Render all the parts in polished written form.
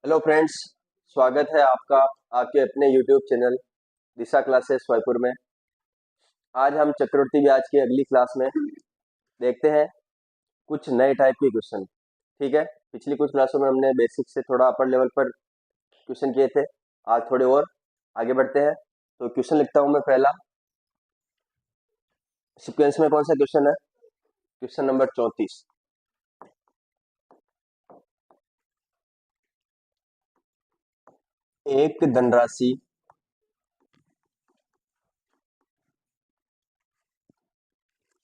Hello friends, स्वागत है आपका आपके अपने यूट्यूब चैनल दिशा क्लासेस वायपुर में। आज हम चक्रवृद्धि ब्याज की अगली क्लास में देखते हैं कुछ नए टाइप के क्वेश्चन। ठीक है, पिछली कुछ क्लासों में हमने बेसिक से थोड़ा अपर लेवल पर क्वेश्चन किए थे। आज थोड़े और आगे बढ़ते हैं। तो क्वेश्चन लिखता हूं मैं पहला। सीक्वेंस में कौन सा क्वेश्चन है? Question number 34। एक धनराशि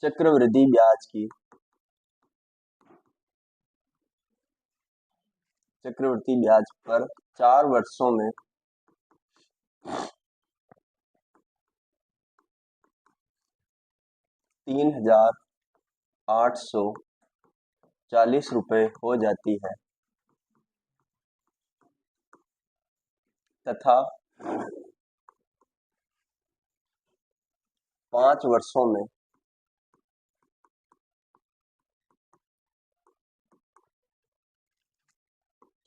चक्रवृद्धि ब्याज की चक्रवृद्धि ब्याज पर 4 वर्षों में 3,840 रुपये हो जाती है तथा 5 वर्षों में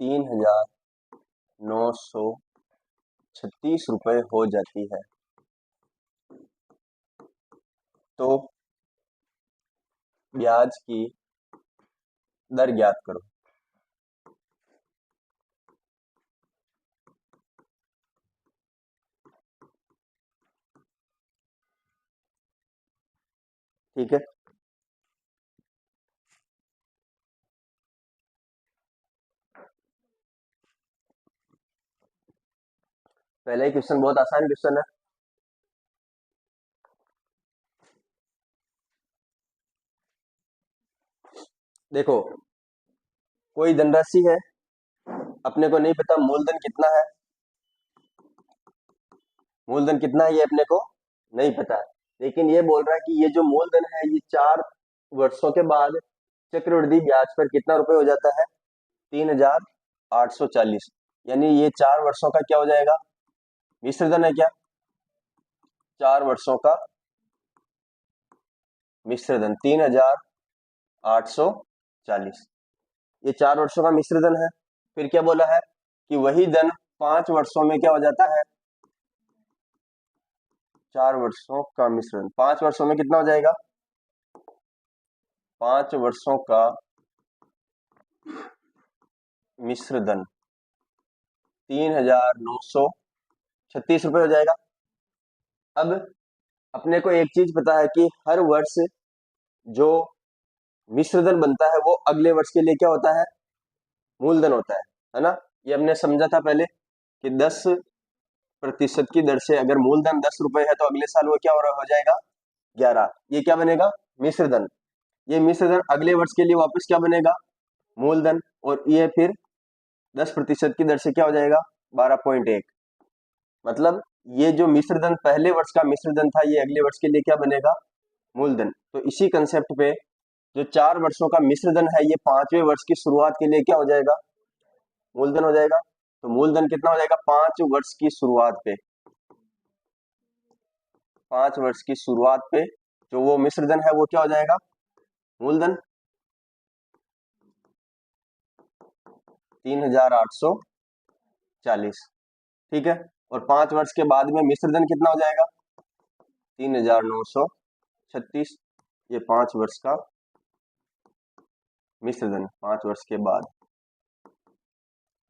3,936 रुपये हो जाती है। तो ब्याज की दर ज्ञात करो। ठीक है, पहला ही क्वेश्चन बहुत आसान क्वेश्चन है। देखो, कोई धनराशि है, अपने को नहीं पता मूलधन कितना है। मूलधन कितना है ये अपने को नहीं पता है, लेकिन ये बोल रहा है कि ये जो मूलधन है ये 4 वर्षों के बाद चक्रवृद्धि ब्याज पर कितना रुपए हो जाता है? 3,840। यानी ये 4 वर्षों का क्या हो जाएगा? मिश्रधन है क्या? 4 वर्षों का मिश्रधन 3,840, ये 4 वर्षों का मिश्रधन है। फिर क्या बोला है कि वही धन 5 वर्षों में क्या हो जाता है? 4 वर्षों का मिश्रण 5 वर्षों में कितना हो जाएगा? 5 वर्षों का मिश्रधन 3,936 रुपये हो जाएगा। अब अपने को एक चीज पता है कि हर वर्ष जो मिश्रधन बनता है वो अगले वर्ष के लिए क्या होता है? मूलधन होता है ना। ये हमने समझा था पहले कि 10% की दर से अगर मूलधन 10 रुपए है तो अगले साल वो क्या हो जाएगा? 11। ये क्या बनेगा? मिश्रधन। ये मिश्रधन अगले वर्ष के लिए वापस क्या बनेगा? मूलधन। और ये फिर 10% की दर से क्या हो जाएगा? 12.1। मतलब ये जो मिश्रधन पहले वर्ष का मिश्रधन था ये अगले वर्ष के लिए क्या बनेगा? मूलधन। तो इसी कंसेप्ट पे जो 4 वर्षों का मिश्रधन है ये 5वें वर्ष की शुरुआत के लिए क्या हो जाएगा? मूलधन हो जाएगा। तो मूलधन कितना हो जाएगा 5 वर्ष की शुरुआत पे? 5 वर्ष की शुरुआत पे जो वो मिश्रधन है वो क्या हो जाएगा? मूलधन 3,840। ठीक है, और 5 वर्ष के बाद में मिश्रधन कितना हो जाएगा? 3,936। ये 5 वर्ष का मिश्रधन 5 वर्ष के बाद।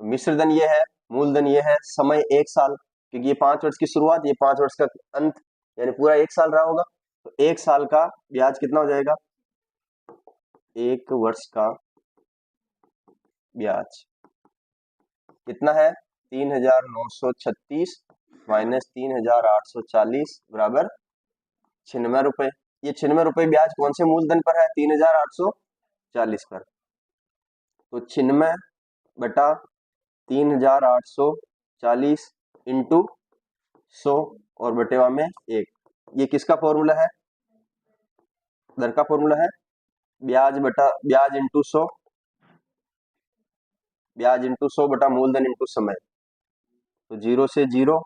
तो मिश्रधन ये है, मूलधन ये है, समय 1 साल, क्योंकि ये 5 वर्ष की शुरुआत, ये 5 वर्ष का अंत, यानी पूरा 1 साल रहा होगा। तो 1 साल का ब्याज कितना हो जाएगा? 1 वर्ष का ब्याज कितना है? 3,936 माइनस 3,840 बराबर 96 रुपए। ये 96 रुपए ब्याज कौन से मूलधन पर है? 3,840 पर। तो 96 बटा 3,840 इंटू 100 और बटेवा में 1। ये किसका फॉर्मूला है? दर का फॉर्मूला है ब्याज बटा ब्याज इंटू 100, ब्याज इंटू 100 बटा मूलधन इंटू समय। तो 0 से 0,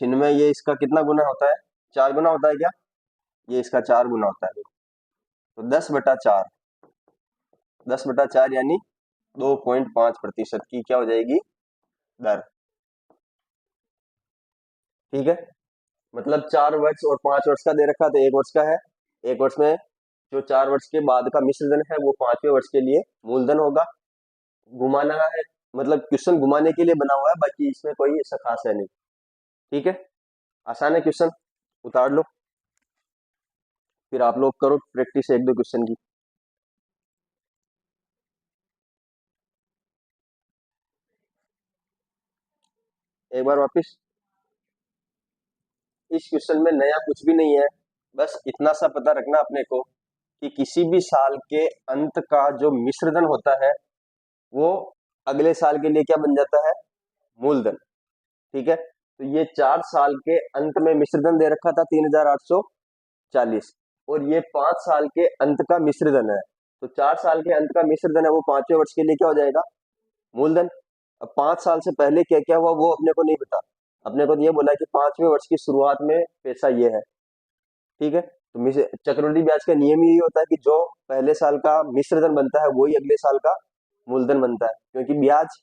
96 ये इसका कितना गुना होता है? 4 गुना होता है क्या? ये इसका 4 गुना होता है। तो 10 बटा 4, 10 बटा 4 यानी 2.5% की क्या हो जाएगी दर। ठीक है, मतलब 4 वर्ष और 5 वर्ष का दे रखा, तो 1 वर्ष का है। 1 वर्ष में जो 4 वर्ष के बाद का मिश्र धन है वो 5वें वर्ष के लिए मूलधन होगा। घुमाना है, मतलब क्वेश्चन घुमाने के लिए बना हुआ है, बाकी इसमें कोई ऐसा खास है नहीं। ठीक है, आसान है क्वेश्चन, उतार लो, फिर आप लोग करो प्रैक्टिस 1-2 क्वेश्चन की। एक बार वापिस, इस क्वेश्चन में नया कुछ भी नहीं है, बस इतना सा पता रखना अपने को कि किसी भी साल के अंत का जो मिश्रधन होता है वो अगले साल के लिए क्या बन जाता है, मूलधन। ठीक है, तो ये 4 साल के अंत में मिश्रधन दे रखा था 3,840, और ये 5 साल के अंत का मिश्रधन है। तो 4 साल के अंत का मिश्रधन है वो 5वें वर्ष के लिए क्या हो जाएगा, मूलधन। अब 5 साल से पहले क्या क्या हुआ वो अपने को नहीं पता, अपने को तो ये बोला कि 5वें वर्ष की शुरुआत में पैसा ये है। ठीक है, तो चक्रवृद्धि ब्याज का नियम यही होता है कि जो पहले साल का मिश्रधन बनता है वही अगले साल का मूलधन बनता है, क्योंकि ब्याज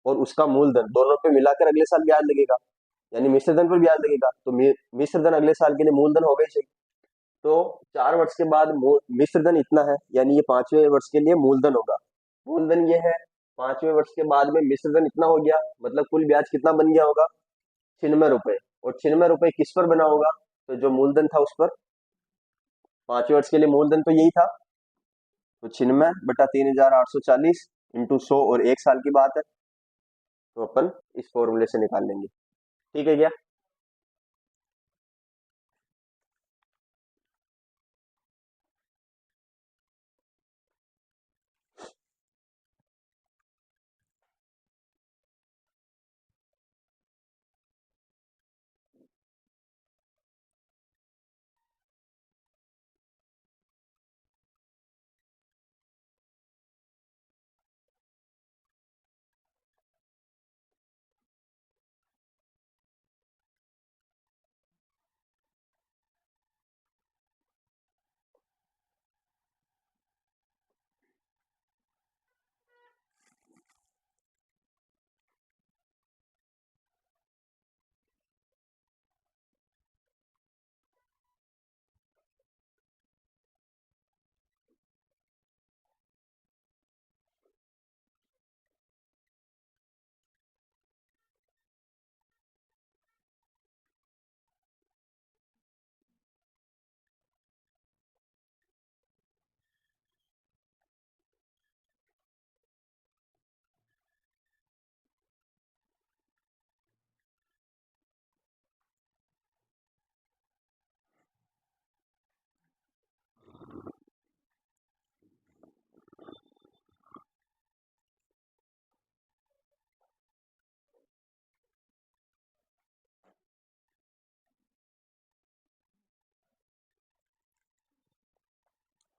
और उसका मूलधन दोनों पे मिलाकर अगले साल ब्याज लगेगा, यानी मिश्रधन पर ब्याज लगेगा, तो मिश्रधन अगले साल के लिए मूलधन हो गई चाहिए। तो 4 वर्ष के बाद मिश्रधन इतना है, यानी ये 5वें वर्ष के लिए मूलधन होगा। मूलधन ये है, 5वें वर्ष के बाद में मिश्रधन इतना हो गया, मतलब कुल ब्याज कितना बन गया होगा, 96 रुपए। और 96 रुपए किस पर बना होगा, तो जो मूलधन था उस पर। 5वें वर्ष के लिए मूलधन तो यही था, तो 96 बटा 3,840 इंटू 100, और 1 साल की बात है, तो अपन इस फॉर्मूले से निकाल लेंगे। ठीक है क्या,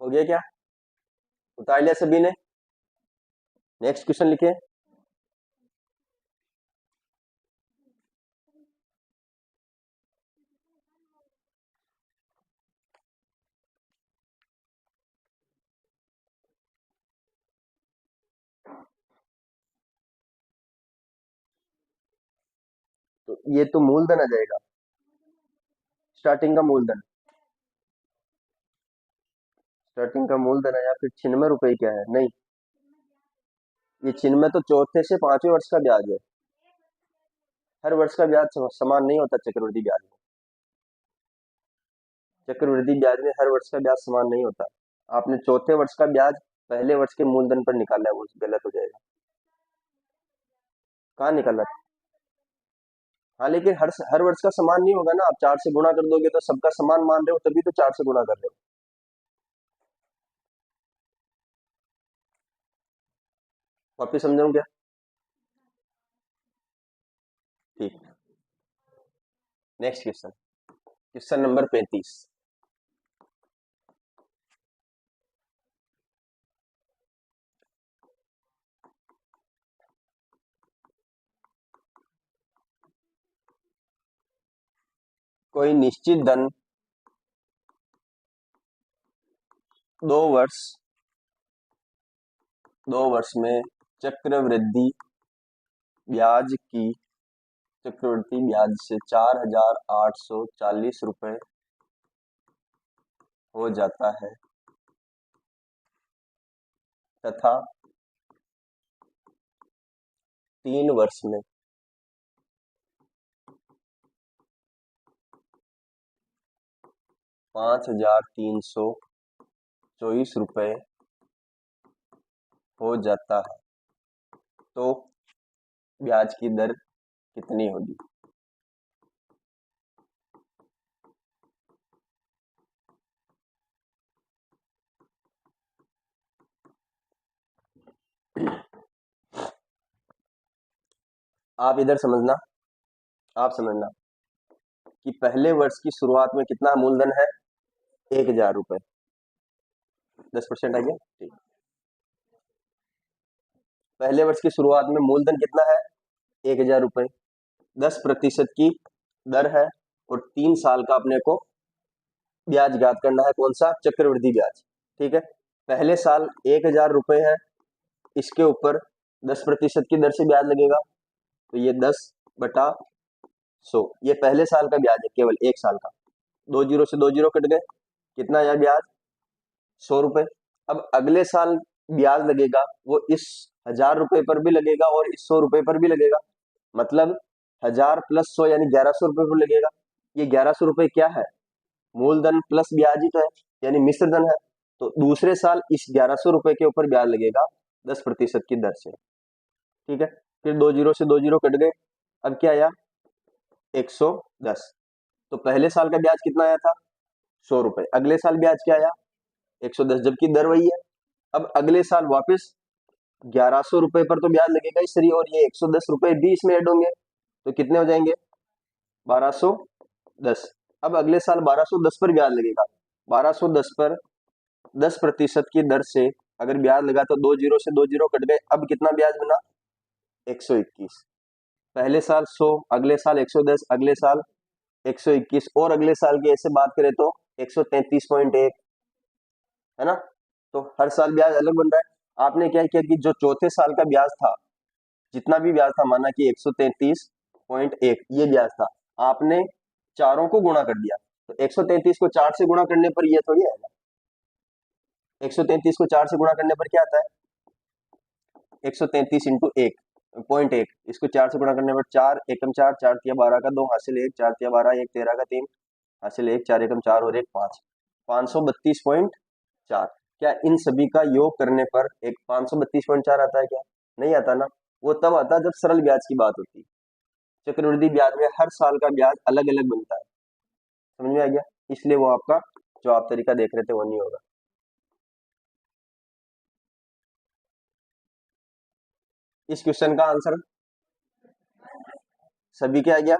हो गया क्या, उतार लिया सभी ने। नेक्स्ट क्वेश्चन लिखे। तो ये तो मूलधन आ जाएगा, स्टार्टिंग का मूलधन। स्टार्टिंग का मूलधन है, या फिर 96 रुपए क्या है, नहीं, ये 96 तो चौथे से 5वें वर्ष का ब्याज है। हर वर्ष का ब्याज समान नहीं होता चक्रवृद्धि ब्याज में। चक्रवृद्धि ब्याज में हर वर्ष का ब्याज समान नहीं होता। आपने चौथे वर्ष का ब्याज पहले वर्ष के मूलधन पर निकाला है, वो गलत हो जाएगा। कहाँ निकाला? हाँ, लेकिन हर वर्ष का समान नहीं होगा ना, आप 4 से गुणा कर दोगे तो सबका समान मान रहे हो, तभी तो 4 से गुणा कर रहे हो। वापिस समझाऊं क्या? ठीक, नेक्स्ट क्वेश्चन, क्वेश्चन नंबर 35। कोई निश्चित धन 2 वर्ष 2 वर्ष में चक्रवृद्धि ब्याज की चक्रवृद्धि ब्याज से 4,840 रुपये हो जाता है तथा 3 वर्ष में 5,324 रुपये हो जाता है तो ब्याज की दर कितनी होगी? आप इधर समझना, आप समझना कि पहले वर्ष की शुरुआत में कितना मूलधन है? 1,000 रुपये। 10% आ गया, ठीक। पहले वर्ष की शुरुआत में मूलधन कितना है? 1,000 रुपये। 10% की दर है और 3 साल का अपने को ब्याज ज्ञात करना है। कौन सा? चक्रवृद्धि ब्याज। ठीक है, पहले साल 1,000 रुपये है, इसके ऊपर 10% की दर से ब्याज लगेगा, तो ये 10/100, ये पहले साल का ब्याज है, केवल 1 साल का। 2 जीरो से 2 जीरो कट गए, कितना आया ब्याज? 100 रुपये। अब अगले साल ब्याज लगेगा, वो इस 1,000 रुपये पर भी लगेगा और इस 100 रुपये पर भी लगेगा, मतलब 1,000 + 100 यानी 1,100 रुपये पर लगेगा। ये 1,100 रुपये क्या है? मूलधन प्लस ब्याज ही तो है, यानी मिश्र धन है। तो दूसरे साल इस 1,100 रुपये के ऊपर ब्याज लगेगा 10% की दर से। ठीक है, फिर 2 जीरो से 2 जीरो कट गए, अब क्या आया? 110। तो पहले साल का ब्याज कितना आया था? 100 रुपये। अगले साल ब्याज क्या आया? 110, जबकि दर वही है। अब अगले साल वापस 1,100 रुपये पर तो ब्याज लगेगा ही सही, और ये 110 रुपये भी इसमें ऐड होंगे, तो कितने हो जाएंगे? 1,210। अब अगले साल 1,210 पर ब्याज लगेगा। 1,210 पर 10% की दर से अगर ब्याज लगा तो 2 जीरो से 2 जीरो कट गए, अब कितना ब्याज बना? 121। पहले साल 100, अगले साल 110, अगले साल 121, और अगले साल की ऐसे बात करें तो 133.1, है ना? तो हर साल ब्याज अलग बन रहा है। आपने क्या किया कि जो चौथे साल का ब्याज था, जितना भी ब्याज था, माना कि 133.1 ये ब्याज था, आपने चारों को गुणा कर दिया। तो 133 को 4 से गुणा करने पर ये थोड़ी आएगा, 133 को 4 से गुणा करने पर क्या आता है? 133 इंटू 1.1, इसको 4 से गुणा करने पर 4 एकम 4, 4 तिया 12 का 2 हासिल 1, 4 तिया 12, 1 13 का 3 हासिल 1, 4 एकम 4 और 1 5, 532.4। क्या इन सभी का योग करने पर एक 532.4 आता है क्या? नहीं आता ना। वो तब आता है जब सरल ब्याज की बात होती है। चक्रवृद्धि ब्याज में हर साल का ब्याज अलग अलग बनता है। समझ में आ गया? इसलिए वो आपका जो आप तरीका देख रहे थे वो नहीं होगा। इस क्वेश्चन का आंसर सभी क्या आ गया?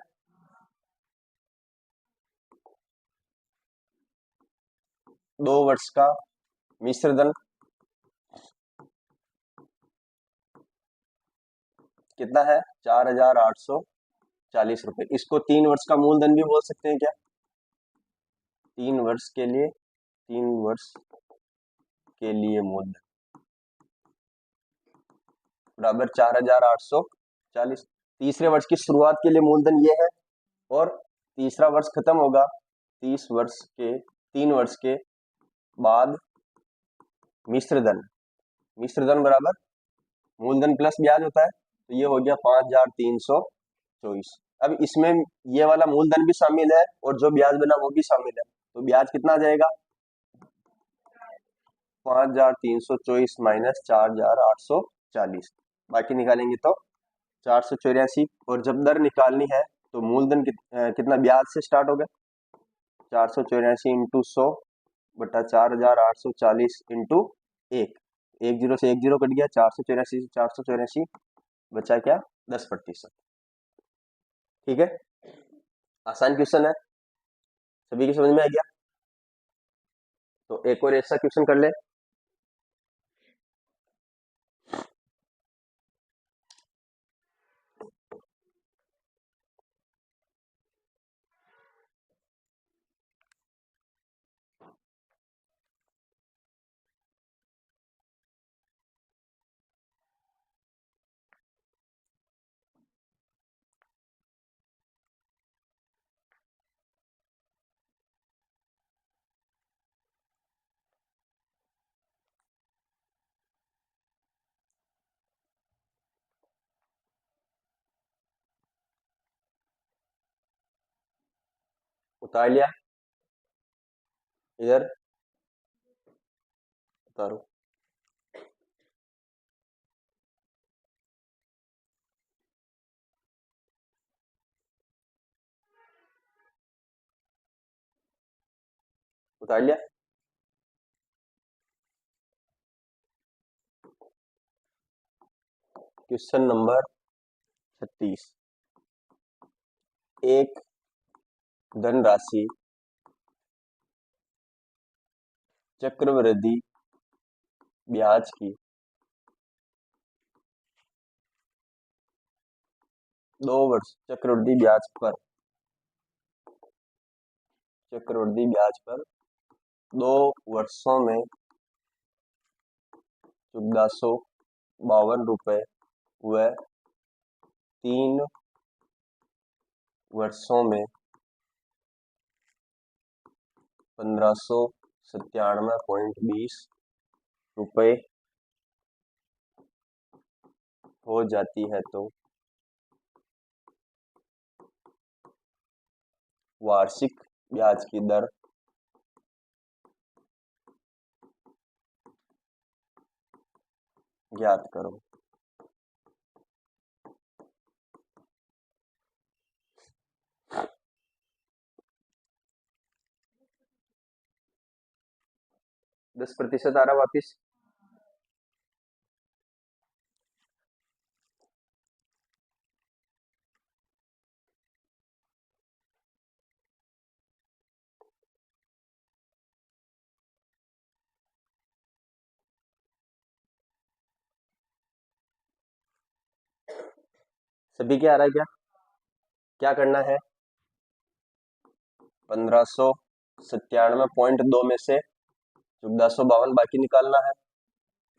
दो वर्ष का मिश्रधन कितना है? 4,840 रुपए। इसको 3 वर्ष का मूलधन भी बोल सकते हैं क्या? 3 वर्ष के लिए, 3 वर्ष के लिए मूलधन बराबर 4,840। तीसरे वर्ष की शुरुआत के लिए मूलधन ये है, और तीसरा वर्ष खत्म होगा 3 वर्ष के बाद मिश्रधन, मिश्रधन बराबर मूलधन प्लस ब्याज होता है, तो ये हो गया 5,324। अब इसमें ये वाला मूलधन भी शामिल है और जो ब्याज बना वो भी शामिल है, तो ब्याज कितना आ जाएगा? 5,324 माइनस 4,840, बाकी निकालेंगे तो 484। और जब दर निकालनी है तो मूलधन कितना ब्याज से स्टार्ट होगा? 484 इंटू 100/4,840 इंटू 1, 1 जीरो से 1 जीरो कट गया, 484 से 484 बचा क्या? 10%। ठीक है, आसान क्वेश्चन है, सभी की समझ में आ गया? तो एक और ऐसा क्वेश्चन कर ले। उतार लिया, इधर उतारो। उतार लिया। Question number 36। एक धनराशि चक्रवृद्धि ब्याज की 2 वर्ष चक्रवृद्धि ब्याज पर 2 वर्षों में 1452 रुपए व 3 वर्षों में 1597.20 रुपए हो जाती है तो वार्षिक ब्याज की दर ज्ञात करो। दस प्रतिशत आ रहा वापिस। सभी क्या आ रहा है? क्या क्या करना है? 1597.2 में से 1452 बाकी निकालना है,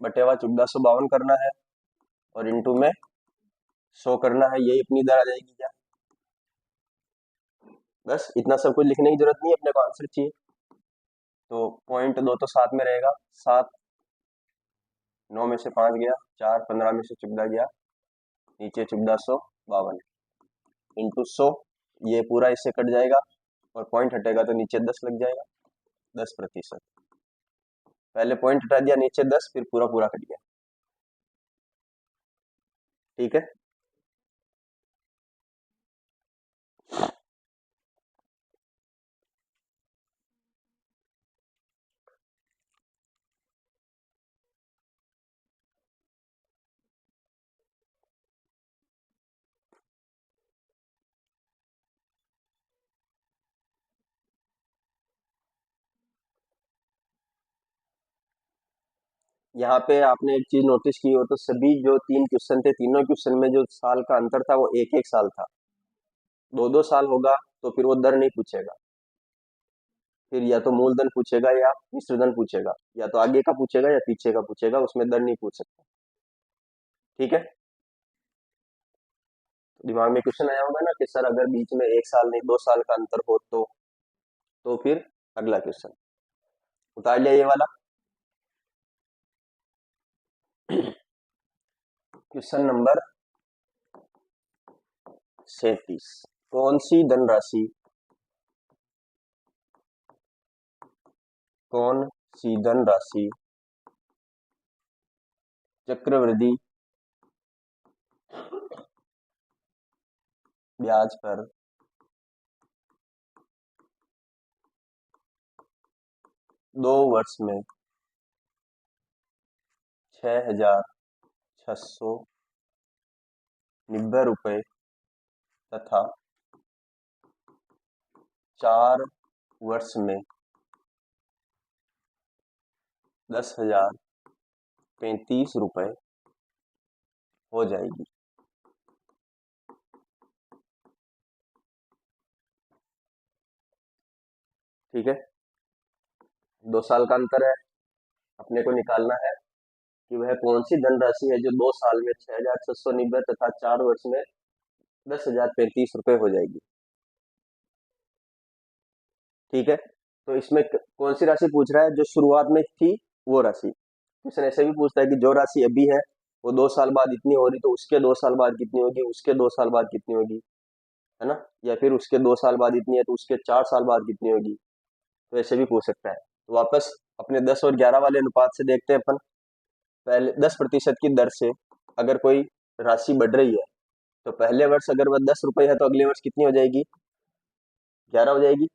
बटेवा 1452 करना है और इंटू में 100 करना है। यही अपनी दर आ जाएगी। क्या बस इतना सब कुछ लिखने की जरूरत नहीं है, अपने को आंसर चाहिए। तो 0.2 तो 7 में रहेगा, 7 9 में से 5 गया, 4 15 में से 14 गया, नीचे 1452 इंटू 100। ये पूरा इससे कट जाएगा और पॉइंट हटेगा तो नीचे 10 लग जाएगा। 10%। पहले पॉइंट हटा दिया, नीचे 10, फिर पूरा पूरा कट गया। ठीक है। यहाँ पे आपने एक चीज नोटिस की हो तो सभी जो 3 क्वेश्चन थे, तीनों क्वेश्चन में जो साल का अंतर था वो 1-1 साल था। 2-2 साल होगा तो फिर वो दर नहीं पूछेगा, फिर या तो मूलधन पूछेगा या मिश्रधन पूछेगा, या तो आगे का पूछेगा या पीछे का पूछेगा, उसमें दर नहीं पूछ सकता। ठीक है। दिमाग में क्वेश्चन आया होगा ना कि सर अगर बीच में 1 साल नहीं 2 साल का अंतर हो तो फिर अगला क्वेश्चन उतार लिया ये वाला। Question number 37। कौन सी धनराशि चक्रवृद्धि ब्याज पर 2 वर्ष में 6,690 रुपए तथा 4 वर्ष में 10,035 रुपए हो जाएगी। ठीक है। 2 साल का अंतर है, अपने को निकालना है कि वह कौन सी धनराशि है जो 2 साल में 6,690 तथा 4 वर्ष में 10,035 रुपए हो जाएगी। ठीक है। तो इसमें कौन सी राशि पूछ रहा है? जो शुरुआत में थी वो राशि। क्वेश्चन ऐसे भी पूछता है कि जो राशि अभी है वो 2 साल बाद इतनी हो रही, तो उसके 2 साल बाद कितनी होगी, उसके 2 साल बाद कितनी होगी। है ना, या फिर उसके 2 साल बाद इतनी है तो उसके 4 साल बाद कितनी होगी, तो ऐसे भी पूछ सकता है। तो वापस अपने 10 और 11 वाले अनुपात से देखते हैं अपन। पहले 10% की दर से अगर कोई राशि बढ़ रही है, तो पहले वर्ष अगर वह 10 रुपए है तो अगले वर्ष कितनी हो जाएगी, 11 हो जाएगी।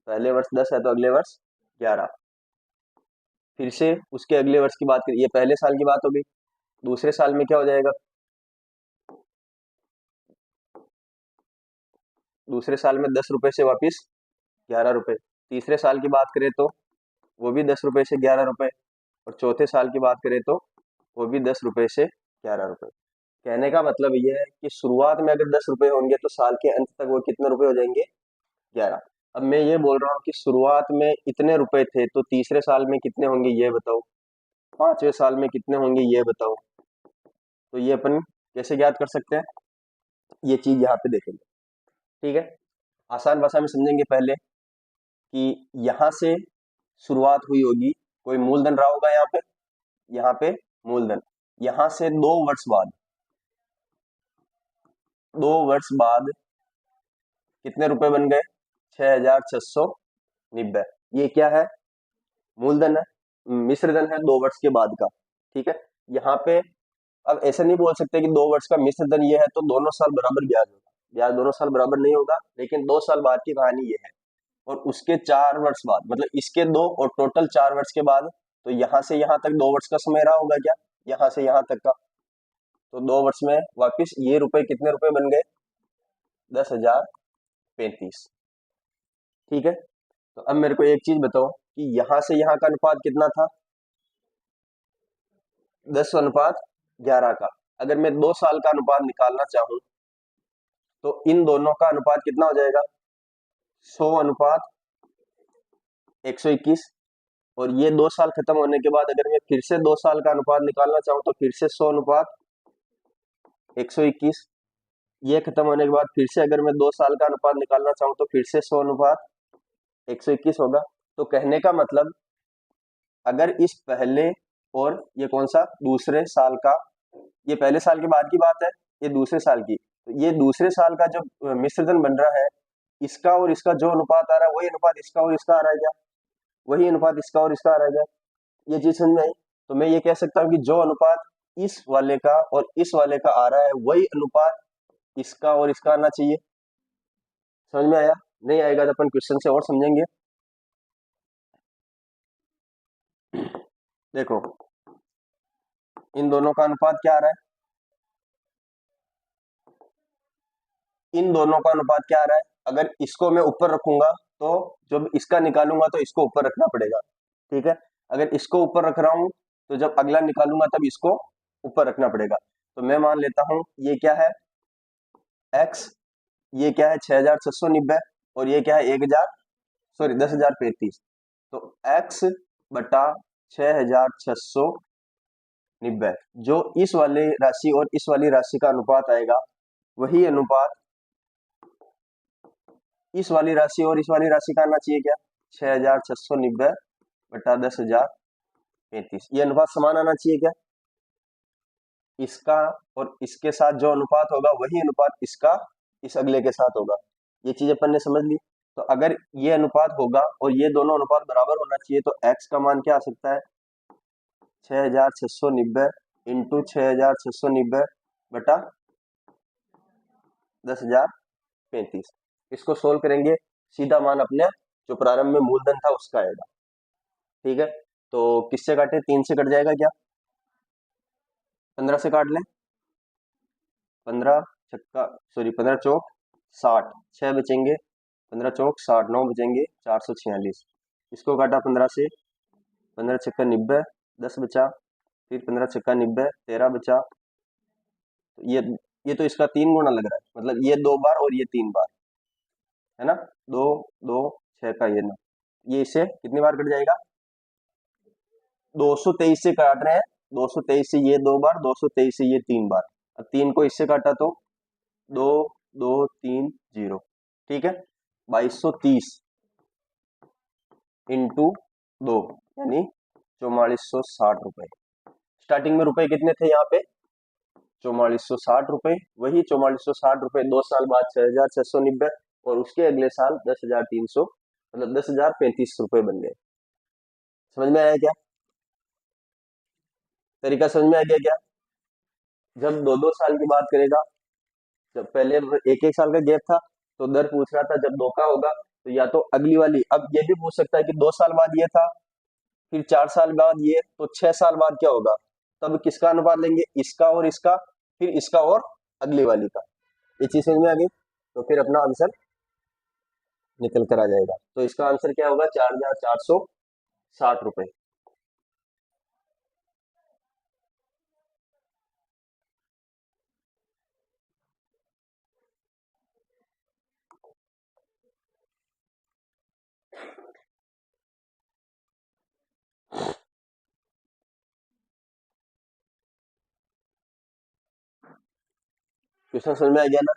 पहले वर्ष 10 है तो अगले वर्ष 11। फिर से उसके अगले वर्ष की बात करिए, ये पहले साल की बात हो गई। दूसरे साल में क्या हो जाएगा, दूसरे साल में 10 रुपए से वापिस 11 रुपए। तीसरे साल की बात करें तो वो भी 10 रुपए से 11 रुपए, और चौथे साल की बात करें तो वो भी 10 रुपए से 11 रुपए। कहने का मतलब ये है कि शुरुआत में अगर 10 रुपए होंगे तो साल के अंत तक वो कितने रुपए हो जाएंगे, 11। अब मैं ये बोल रहा हूँ कि शुरुआत में इतने रुपए थे तो तीसरे साल में कितने होंगे ये बताओ, पांचवें साल में कितने होंगे ये बताओ। तो ये अपन कैसे ज्ञात कर सकते हैं, ये चीज यहाँ पे देखेंगे। ठीक है, आसान भाषा में समझेंगे पहले कि यहाँ से शुरुआत हुई होगी, कोई मूलधन रहा होगा यहाँ पे मूलधन। यहाँ से 2 वर्ष बाद, 2 वर्ष बाद कितने रुपए बन गए, 6,690। ये क्या है, मूलधन है, मिश्र धन है 2 वर्ष के बाद का। ठीक है, यहाँ पे अब ऐसा नहीं बोल सकते कि 2 वर्ष का मिश्र धन ये है तो दोनों साल बराबर ब्याज होगा, ब्याज दोनों साल बराबर नहीं होगा, लेकिन 2 साल बाद की कहानी ये है। और उसके 4 वर्ष बाद, मतलब इसके 2 और टोटल 4 वर्ष के बाद, तो यहाँ से यहाँ तक 2 वर्ष का समय रहा होगा क्या, यहाँ से यहाँ तक का। तो 2 वर्ष में वापिस ये रुपए कितने रुपए बन गए, 10,035। ठीक है, तो अब मेरे को एक चीज बताओ कि यहाँ से यहाँ का अनुपात कितना था, 10:11 का। अगर मैं 2 साल का अनुपात निकालना चाहूं तो इन दोनों का अनुपात कितना हो जाएगा, 100:121। और ये 2 साल खत्म होने के बाद अगर मैं फिर से 2 साल का अनुपात निकालना चाहूँ तो फिर से 100:121। ये खत्म होने के बाद फिर से अगर मैं 2 साल का अनुपात निकालना चाहूँ तो फिर से 100:121 होगा। तो कहने का मतलब अगर इस पहले और ये कौन सा दूसरे साल का, ये पहले साल के बाद की बात है, ये दूसरे साल की, तो ये दूसरे साल का जो मिश्रधन बन रहा है, इसका और इसका जो अनुपात आ रहा है वही अनुपात इसका और इसका आ रहा है क्या, वही अनुपात इसका और इसका आ रहा है क्या, ये चीज समझ में आई। तो मैं ये कह सकता हूँ कि जो अनुपात इस वाले का और इस वाले का आ रहा है वही अनुपात इसका और इसका आना चाहिए। समझ में आया, नहीं आएगा तो अपन क्वेश्चन से और समझेंगे। देखो इन दोनों का अनुपात क्या आ रहा है, इन दोनों का अनुपात क्या आ रहा है, अगर इसको मैं ऊपर रखूंगा तो जब इसका निकालूंगा तो इसको ऊपर रखना पड़ेगा। ठीक है, अगर इसको ऊपर रख रहा हूं तो जब अगला निकालूंगा तब इसको ऊपर रखना पड़ेगा। तो मैं मान लेता हूं ये क्या है x, ये क्या है 6,690, और ये क्या है 10,035। तो x बटा 6,690 जो इस वाले राशि और इस वाली राशि का अनुपात आएगा, वही अनुपात इस वाली राशि और इस वाली राशि का आना चाहिए क्या, 6,690 बटा 10,035। ये अनुपात समान आना चाहिए क्या, इसका और इसके साथ जो अनुपात होगा वही अनुपात इसका इस अगले के साथ होगा। ये चीज अपन ने समझ ली। तो अगर ये अनुपात होगा और ये दोनों अनुपात बराबर होना चाहिए तो x का मान क्या आ सकता है, 6,690 इंटू 6,690 बटा 10,035। इसको सोल्व करेंगे, सीधा मान अपने जो प्रारंभ में मूलधन था उसका आएगा। ठीक है, तो किससे काटे, 3 से कट जाएगा क्या, 15 से काट लें, 15 चौक 60, 6 बचेंगे, 15 चौक 60, 9 बचेंगे, 446। इसको काटा 15 से, 15 छक्का 90, 10 बचा, फिर 15 छक्का 90, 13 बचा। तो ये तो इसका 3 गुना लग रहा है, मतलब ये 2 बार और ये 3 बार, है ना, 2 2 6 का ये ना, ये इससे कितनी बार कट जाएगा, 223 से काट रहे हैं, 223 से ये 2 बार, 223 से ये 3 बार। अब 3 को इससे काटा तो 2 2 3 0। ठीक है, 2230 इंटू 2 यानी 4460 रुपए। स्टार्टिंग में रुपए कितने थे यहाँ पे, 4460 रुपये, वही 4460 रुपये 2 साल बाद 6690, और उसके अगले साल 10,300, मतलब 10,035 रुपये बन गए। समझ में आया क्या? तरीका समझ में आ गया क्या? जब 2-2 साल की बात करेगा, जब पहले एक एक साल का गैप था, तो दर पूछ रहा था, जब 2 का होगा तो या तो अगली वाली, अब ये भी पूछ सकता है कि 2 साल बाद ये था, फिर 4 साल बाद ये, तो 6 साल बाद क्या होगा, तब किसका अनुपात लेंगे, इसका और इसका, फिर इसका और अगली वाली का। ये चीज समझ में आ गई, तो फिर अपना आंसर निकल कर आ जाएगा। तो इसका आंसर क्या होगा, 4,460 रुपये। क्वेश्चन समझ में आ गया ना?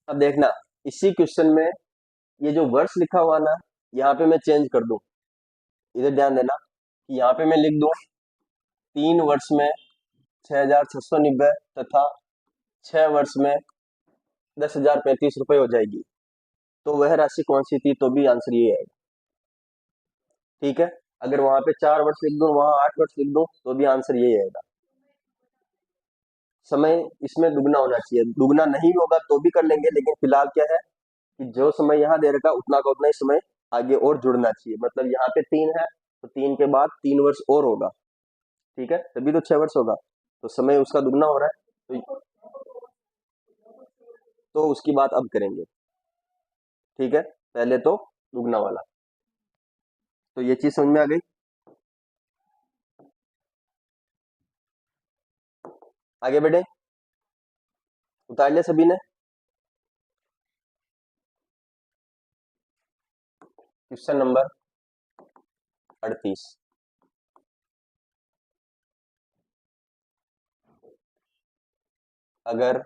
अब देखना, इसी क्वेश्चन में ये जो वर्ष लिखा हुआ ना, यहाँ पे मैं चेंज कर दूं। इधर ध्यान देना कि यहाँ पे मैं लिख दूं 3 वर्ष में 6,690 तथा 6 वर्ष में 10,035 रुपये हो जाएगी। तो वह राशि कौन सी थी, तो भी आंसर ये आएगा। ठीक है, अगर वहां पे 4 वर्ष लिख दूं, वहां 8 वर्ष लिख दूं, तो भी आंसर यही आएगा। समय इसमें दुगना होना चाहिए, दुगना नहीं होगा तो भी कर लेंगे, लेकिन फिलहाल क्या है कि जो समय यहाँ दे रखा उतना का उतना ही समय आगे और जुड़ना चाहिए। मतलब यहाँ पे 3 है, तो 3 के बाद 3 वर्ष और होगा। ठीक है, तभी तो 6 वर्ष होगा, तो समय उसका दुगना हो रहा है, तो उसकी बात अब करेंगे। ठीक है, पहले तो दुगना वाला। तो ये चीज समझ में आ गई। आगे बढ़े, उतार लिया सभी ने? Question number 38। अगर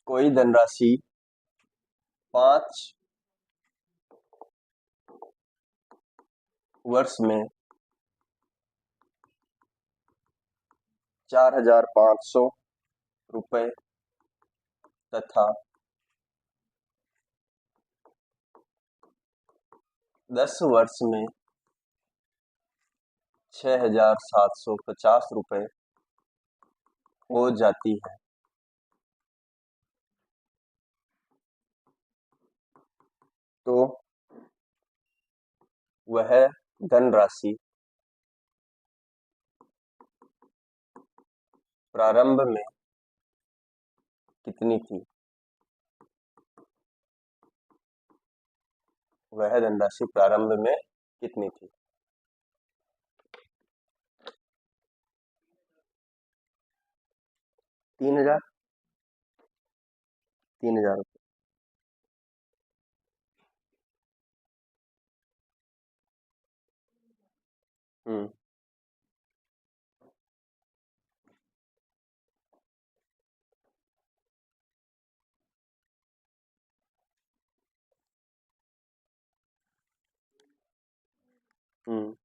कोई धनराशि 5 वर्ष में 4,500 रुपये तथा 10 वर्ष में 6,750 रुपये हो जाती है, तो वह धनराशि प्रारंभ में कितनी थी? वह धनराशि प्रारंभ में कितनी थी? 3,000, 3,000 रुपये। हम्म। हम्म।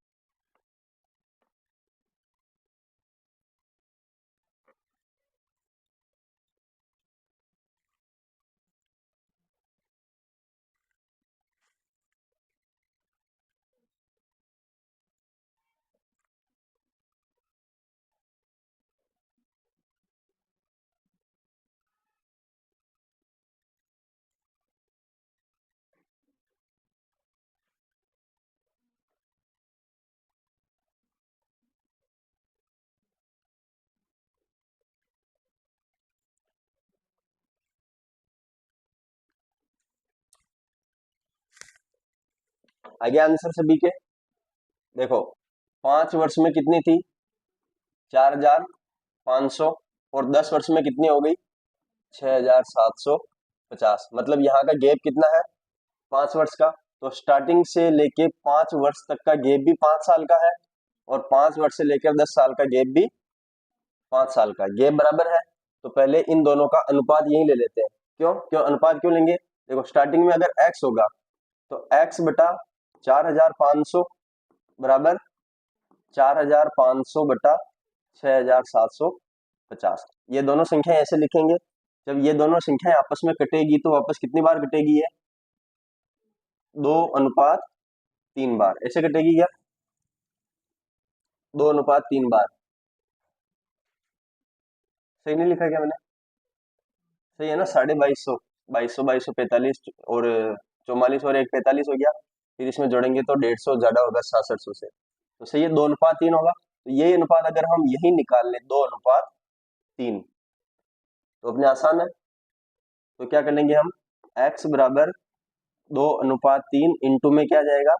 आगे आंसर सभी के देखो, 5 वर्ष में कितनी थी? 4,500। और 10 वर्ष में कितनी हो गई? 6,750। मतलब यहाँ का गैप कितना है? 5 वर्ष का। तो स्टार्टिंग से लेके 5 वर्ष तक का गैप भी 5 साल का है, और 5 वर्ष से लेकर 10 साल का गैप भी 5 साल का। गैप बराबर है, तो पहले इन दोनों का अनुपात यही ले लेते हैं। क्यों क्यों अनुपात क्यों लेंगे? देखो, स्टार्टिंग में अगर x होगा तो x बटा 4,500 बराबर 4,500 बटा 6,750। ये दोनों संख्याएं ऐसे लिखेंगे। जब ये दोनों संख्याएं आपस में कटेगी तो वापस कितनी बार कटेगी? ये 2:3 बार ऐसे कटेगी क्या? 2:3 बार। सही नहीं लिखा क्या मैंने? सही है ना? 2250, 2200, 2245 और 44 और 1 45 हो गया। फिर इसमें जोड़ेंगे तो 150 ज्यादा होगा 6700 से। तो सही है, 2:3 होगा। तो ये अनुपात अगर हम यही निकाल लें 2:3, तो अपने आसान है। तो क्या करेंगे हम? x बराबर 2:3 इंटू में क्या जाएगा?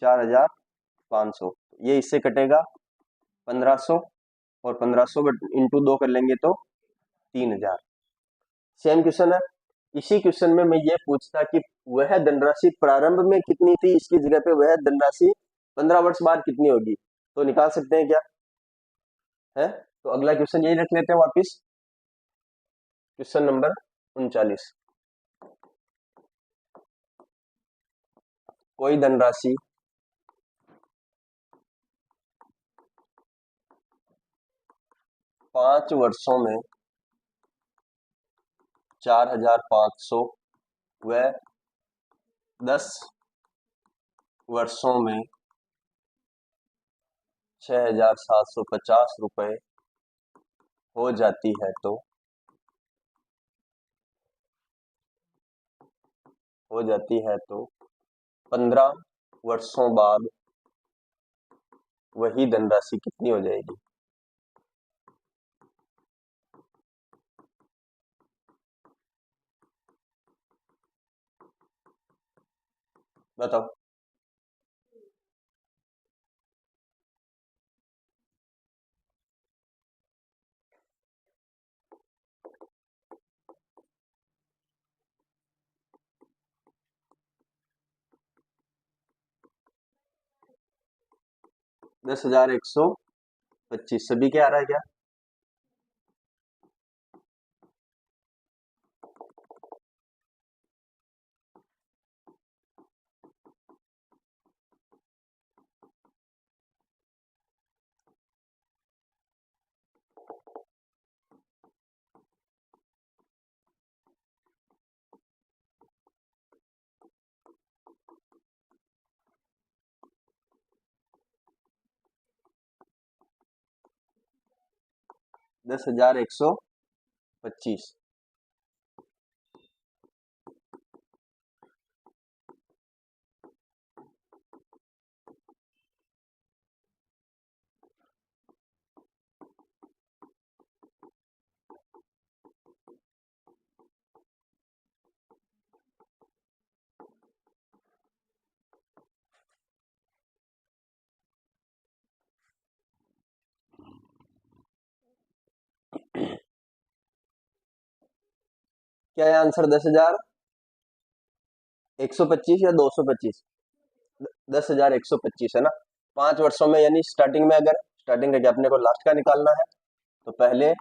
4,500। ये इससे कटेगा 1,500, और 1,500 इंटू 2 कर लेंगे तो 3,000। सेम क्वेश्चन है। इसी क्वेश्चन में मैं ये पूछता कि वह धनराशि प्रारंभ में कितनी थी, इसकी जगह पे वह धनराशि 15 वर्ष बाद कितनी होगी, तो निकाल सकते हैं क्या? है तो अगला क्वेश्चन यही रख लेते हैं वापिस। Question number 39। कोई धनराशि 5 वर्षों में 4,500 व 10 वर्षों में 6,750 रुपए हो जाती है, तो 15 वर्षों बाद वही धनराशि कितनी हो जाएगी? बताओ। 10,125 सभी के आ रहा है क्या? दस हजार एक सौ पच्चीस क्या है आंसर? 10,125 या 225? 10,125 है ना? 5 वर्षों में, यानी स्टार्टिंग में, अगर स्टार्टिंग का अपने को लास्ट का निकालना है तो पहले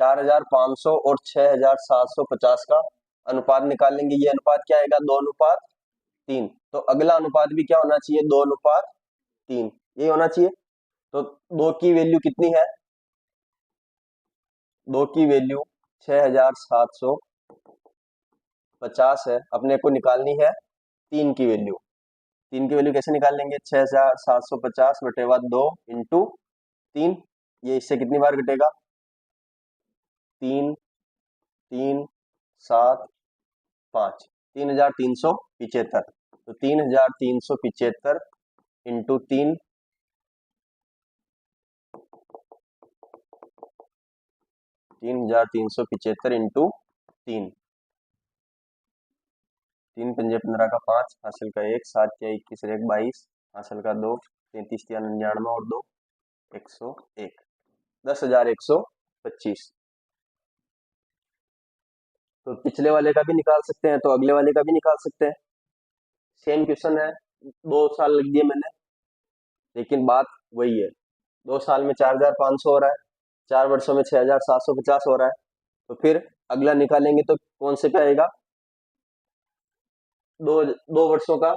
4,500 और 6,750 का अनुपात निकाल लेंगे। ये अनुपात क्या आएगा? 2:3। तो अगला अनुपात भी क्या होना चाहिए? 2:3, ये होना चाहिए। तो दो की वैल्यू कितनी है? दो की वैल्यू 6,750 है, अपने को निकालनी है 3 की वैल्यू। 3 की वैल्यू कैसे निकाल लेंगे? 6,750 बटेवा 2 इंटू 3। ये इससे कितनी बार घटेगा? 3, 3, 7, 5, 3,375। तो 3,375 इंटू 3, 3,375 इंटू 3, 3 पंजे 15 का 5, हासिल का 1, 7 या 21 और 1 22, हासिल का 2, 33 या 99 और 2 101, 10,125। तो पिछले वाले का भी निकाल सकते हैं, तो अगले वाले का भी निकाल सकते हैं। सेम क्वेश्चन है, 2 साल लग दिए मैंने, लेकिन बात वही है। 2 साल में 4,500 हो रहा है, 4 वर्षों में 6,750 हो रहा है। तो फिर अगला निकालेंगे तो कौन से पे आएगा? दो 2 वर्षों का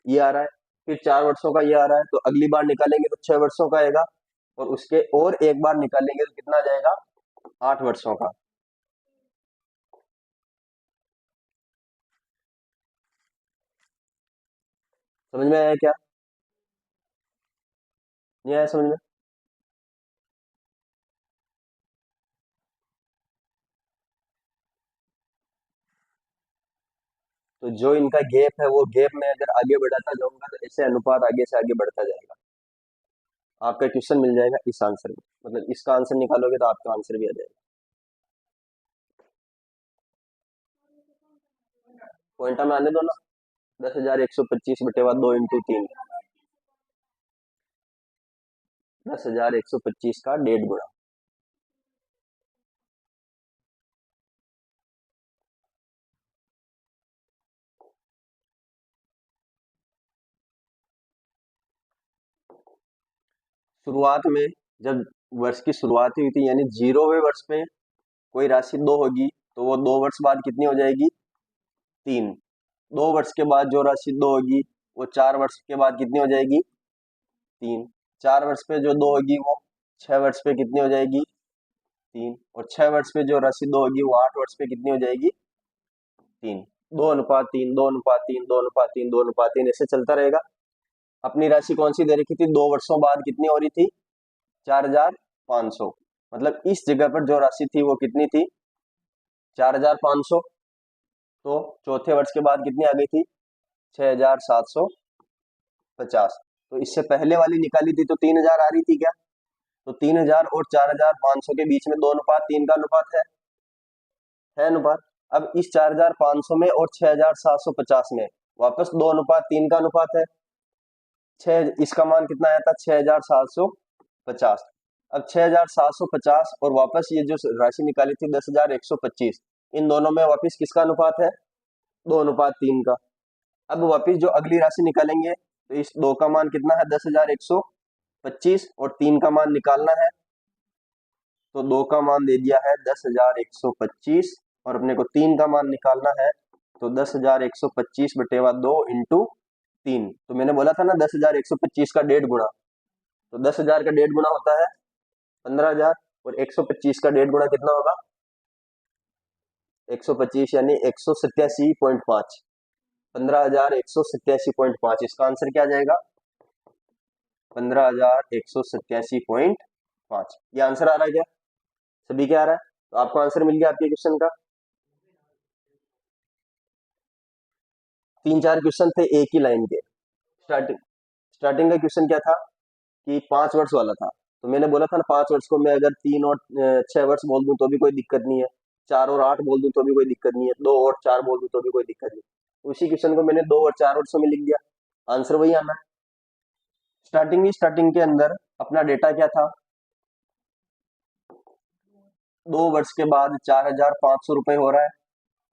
ये आ रहा है, फिर 4 वर्षों का ये आ रहा है, तो अगली बार निकालेंगे तो 6 वर्षों का आएगा, और उसके और एक बार निकालेंगे तो कितना आ जाएगा? 8 वर्षों का। समझ में आया क्या? नहीं आया समझ में? तो जो इनका गैप है वो गैप में अगर आगे बढ़ाता जाऊंगा तो ऐसे अनुपात आगे से आगे बढ़ता जाएगा। आपका क्वेश्चन मिल जाएगा इस आंसर में, मतलब इसका आंसर निकालोगे तो आपका आंसर भी आ जाएगा। पॉइंटा में आने दो ना। 10,125/2 × 3, 10,125 का 1.5 गुना। शुरुआत में जब वर्ष की शुरुआत हुई थी, यानी 0वें वर्ष में कोई राशि 2 होगी, तो वो 2 वर्ष बाद कितनी हो जाएगी? 3। 2 वर्ष के बाद जो राशि 2 होगी वो 4 वर्ष के बाद कितनी हो जाएगी? 3। 4 वर्ष पे जो 2 होगी वो 6 वर्ष पे कितनी हो जाएगी? 3। और 6 वर्ष पे जो राशि 2 होगी वो 8 वर्ष पे कितनी हो जाएगी? 3। 2:3, 2:3, 2:3, 2:3 ऐसे चलता रहेगा। अपनी राशि कौन सी दे रखी थी? 2 वर्षों बाद कितनी हो रही थी? 4,500। मतलब इस जगह पर जो राशि थी वो कितनी थी? 4,500। तो चौथे वर्ष के बाद कितनी आ गई थी? 6,750। तो इससे पहले वाली निकाली थी तो 3,000 आ रही थी क्या? तो 3,000 और 4,500 के बीच में 2:3 का अनुपात है अनुपात। अब इस 4,500 में और 6,750 में वापस 2:3 का अनुपात है। इसका मान कितना आया था? 6,750। अब 6,750 और वापस ये जो राशि निकाली थी 10,125, इन दोनों में वापस किसका अनुपात है? 2:3 का। अब वापस जो अगली राशि निकालेंगे तो इस 2 का मान कितना है? 10,125, और 3 का मान निकालना है, तो 2 का मान दे दिया है 10,125, और अपने को 3 का मान निकालना है, तो 10,125/2 × 3। तो मैंने बोला था ना 10,125 का 1.5 गुना, तो 10,000 का 1.5 गुना होता है 15,000, और 125 का 1.5 गुना कितना होगा? 125 यानी 187.5। 15,187.5, इसका आंसर क्या आ जाएगा? 15,187.5। ये आंसर आ रहा है क्या? सभी क्या आ रहा है? तो आपको आंसर मिल गया आपके क्वेश्चन का। 3-4 क्वेश्चन थे एक ही लाइन के। स्टार्टिंग स्टार्टिंग का क्वेश्चन क्या था कि 5 वर्ष वाला था, तो मैंने बोला था ना 5 वर्ष को मैं अगर 3 और 6 वर्ष बोल दूं तो भी कोई दिक्कत नहीं है, 4 और 8 बोल दूं तो भी कोई दिक्कत नहीं है, 2 और 4 बोल दूं तो भी कोई दिक्कत नहीं। उसी क्वेश्चन को मैंने 2 और 4 वर्षों में लिख दिया, आंसर वही आना है। स्टार्टिंग के अंदर अपना डेटा क्या था? 2 वर्ष के बाद 4,500 रुपए हो रहा है,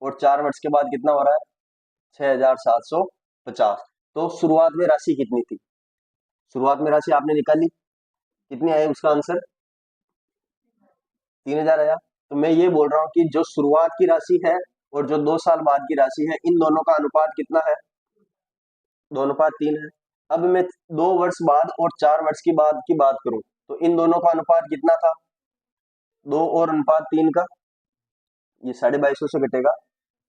और 4 वर्ष के बाद कितना हो रहा है? 6,750। तो शुरुआत में राशि कितनी थी? शुरुआत में राशि आपने निकाली, कितनी आई उसका आंसर? 3,000 आया। तो मैं ये बोल रहा हूँ कि जो शुरुआत की राशि है और जो 2 साल बाद की राशि है, इन दोनों का अनुपात कितना है? 2:3 है। अब मैं 2 वर्ष बाद और 4 वर्ष की बाद की बात करूं तो इन दोनों का अनुपात कितना था? 2 और 3 का, ये 2250 से घटेगा,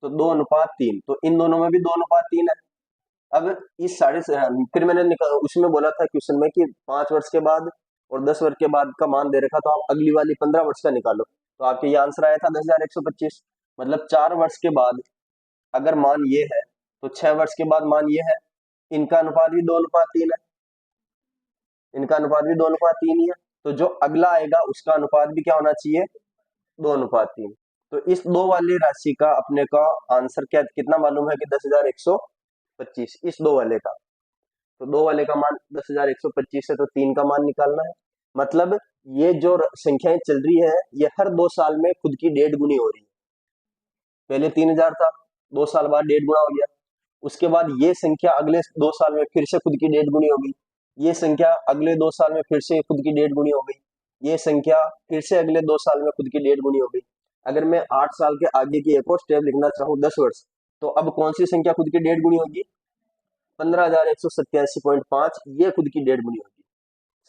तो 2:3, तो इन दोनों में भी 2:3 है। अब इस फिर मैंने उसमें बोला था क्वेश्चन में कि 5 वर्ष के बाद और 10 वर्ष के बाद का मान दे रखा, तो आप अगली वाली 15 वर्ष का निकालो, तो आपके ये आंसर आया था 10,125। मतलब 4 वर्ष के बाद अगर मान ये है तो 6 वर्ष के बाद मान ये है, इनका अनुपात भी 2:3 है, इनका अनुपात भी 2:3 ही है। तो जो अगला आएगा उसका अनुपात भी क्या होना चाहिए? 2:3। तो इस दो वाली राशि का अपने का आंसर क्या कितना मालूम है कि 10,125, इस दो वाले का। तो दो वाले का मान 10,125 है, तो तीन का मान निकालना है। मतलब ये जो संख्याएं चल रही है ये हर 2 साल में खुद की 1.5 गुनी हो रही है। पहले 3,000 था, 2 साल बाद 1.5 गुना हो गया। उसके बाद ये संख्या अगले 2 साल में फिर से खुद की 1.5 गुनी हो गई। ये संख्या अगले 2 साल में फिर से खुद की 1.5 गुनी हो गई। ये संख्या फिर से अगले 2 साल में खुद की 1.5 गुनी हो गई। अगर मैं 8 साल के आगे की एक और स्टेप लिखना चाहूँ, 10 वर्ष, तो अब कौन सी संख्या खुद की 1.5 गुनी होगी? 15,187.5, ये खुद की 1.5 गुनी होगी।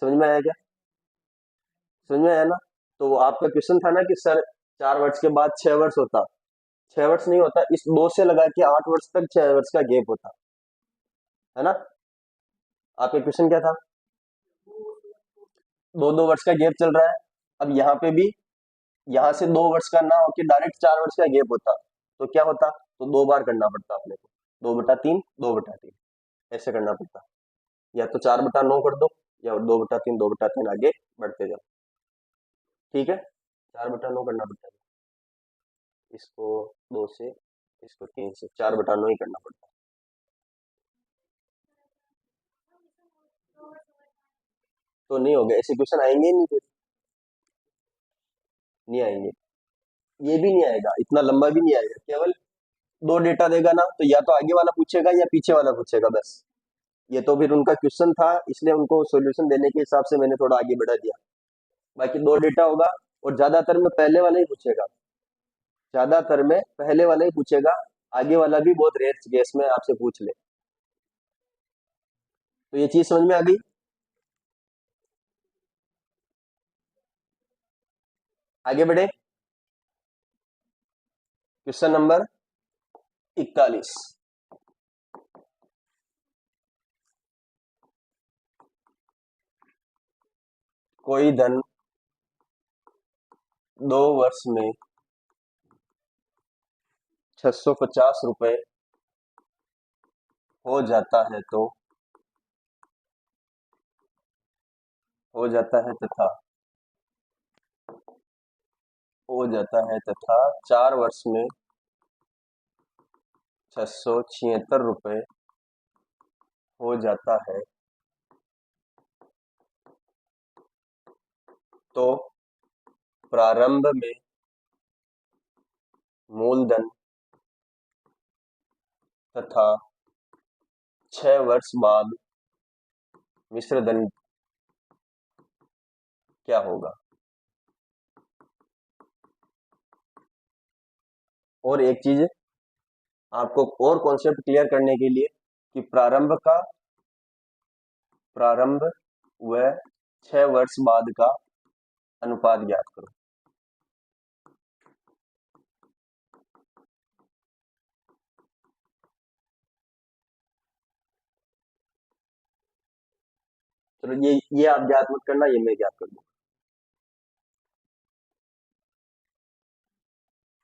समझ में आया क्या? समझ में आया ना? तो वो आपका क्वेश्चन था ना कि सर 4 वर्ष के बाद 6 वर्ष होता। 6 वर्ष नहीं होता, इस 2 से लगा के 8 वर्ष तक 6 वर्ष का गैप होता है ना। आपका क्वेश्चन क्या था? 2-2 वर्ष का गैप चल रहा है। अब यहाँ पे भी यहाँ से 2 वर्ष का ना होके डायरेक्ट 4 वर्ष का गैप होता, तो क्या होता? तो 2 बार करना पड़ता अपने को, 2/3, 2/3 ऐसे करना पड़ता। या तो 4/9 कर दो, या 2/3, 2/3 आगे बढ़ते जाओ। ठीक है, 4/9 करना पड़ता है। इसको 2 से, इसको 3 से, 4/9 ही करना पड़ता है। तो नहीं होगा, ऐसे क्वेश्चन आएंगे ही नहीं फिर, नहीं आएंगे। ये भी नहीं आएगा, इतना लंबा भी नहीं आएगा। केवल दो डेटा देगा ना, तो या तो आगे वाला पूछेगा या पीछे वाला पूछेगा, बस। ये तो फिर उनका क्वेश्चन था, इसलिए उनको सॉल्यूशन देने के हिसाब से मैंने थोड़ा आगे बढ़ा दिया। बाकी दो डेटा होगा, और ज्यादातर में पहले वाला ही पूछेगा, ज्यादातर में पहले वाला ही पूछेगा। आगे वाला भी बहुत रेयर केस में आपसे पूछ ले। तो ये चीज समझ में आ गई? आगे बढ़े। Question number 41। कोई धन 2 वर्ष में 650 रुपए हो जाता है, तो हो जाता है तथा हो जाता है तथा 4 वर्ष में 676 रुपए हो जाता है, तो प्रारंभ में मूलधन तथा 6 वर्ष बाद मिश्र धन क्या होगा? और एक चीज आपको और कॉन्सेप्ट क्लियर करने के लिए, कि प्रारंभ व 6 वर्ष बाद का अनुपात ज्ञात करो। चलो ये आप ज्ञात मत करना, ये मैं ज्ञात कर दूंगा।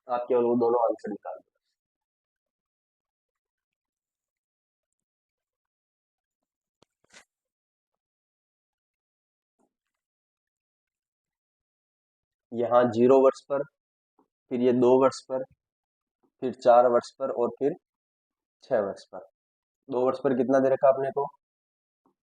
आप केवल वो दोनों आंसर निकाल दो। यहाँ 0 वर्ष पर, फिर ये 2 वर्ष पर, फिर 4 वर्ष पर, और फिर 6 वर्ष पर। 2 वर्ष पर कितना दे रखा आपने को?